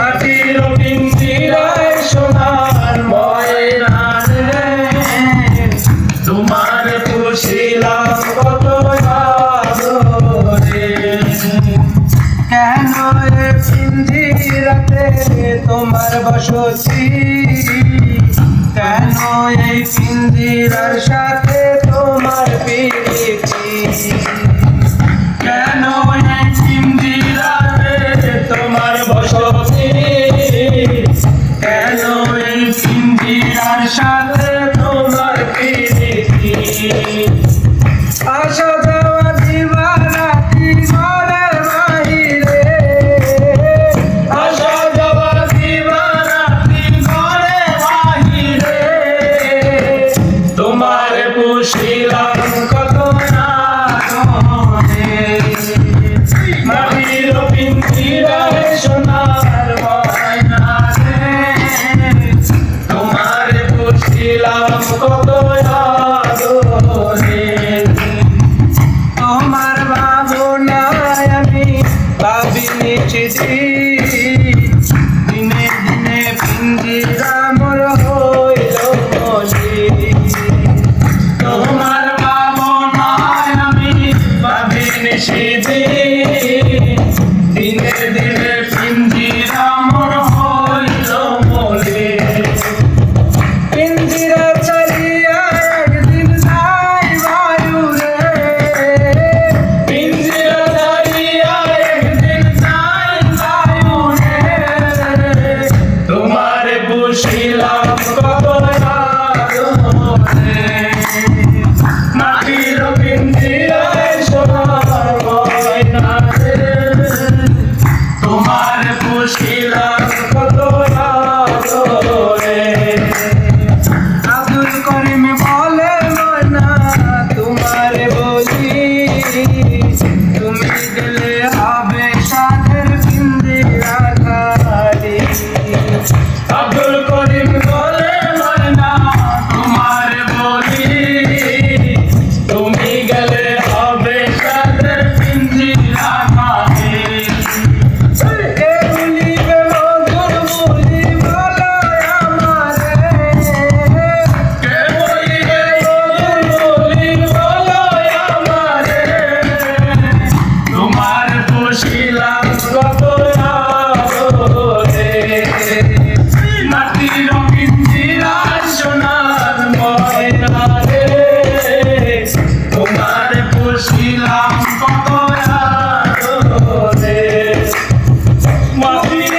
মাটির পিঞ্জিরায় সোনার ময়না রে, তোমার পুষিলাম কত আদরে। কেন রে পিঞ্জিরাতে তোমার বসতি, কেন এই পিঞ্জিরার সাথে তোমার প্রীতি, কেন এই পিঞ্জিরাতে তোমার বসতি, কেন এই পিঞ্জিরার সাথে তোমার প্রীতি। আসা যাওয়া দিবারাতি ঘরের বাহিরে, আসা যাওয়া দিবারাতি ঘরের বাহিরে, তোমার পুষিলাম কত আদরে। মাটির পিঞ্জিরায় সোনার ময়না রে, তোমার পুষিলাম কত আদরে। তোমার ভাবনায় আমি ভাবিনি চিঠিদিন, দিনে দিনে পিঞ্জিরা মোর হইল মলিন। তোমার ভাবনায় আমি ভাবিনি চিঠিদিন, দিনে দিনে পিঞ্জিরা মোর হইল মলিন। পিঞ্জিরা ছাড়িয়া একদিন যাই বায়ু রে, পিঞ্জিরা ছাড়িয়া একদিন যাই বায়ু রে, তোমার পুষিলাম কত আদরে। মাটির পিঞ্জিরায় সোনার ময়না রে, তোমার পুষিলাম কত আদরে। আব্দুল করিম বলে ময়না তোমারে বলি, তুমি গেলে হবে সাথের পিঞ্জিরা খালি। আব্দুল করিম বলে ময়না তোমারে বলি, তুমি গেলে হবে সাথের পিঞ্জিরা খালি। কে বলিবে মধুর বলি বলো আমারে, কে বলিবে মধুর বলি বলো আমারে, তোমার পুষিলাম কত আদরে। মাটির পিঞ্জিরায় সোনার ময়না রে, তোমার পুষিলাম কত আদরে। মাটির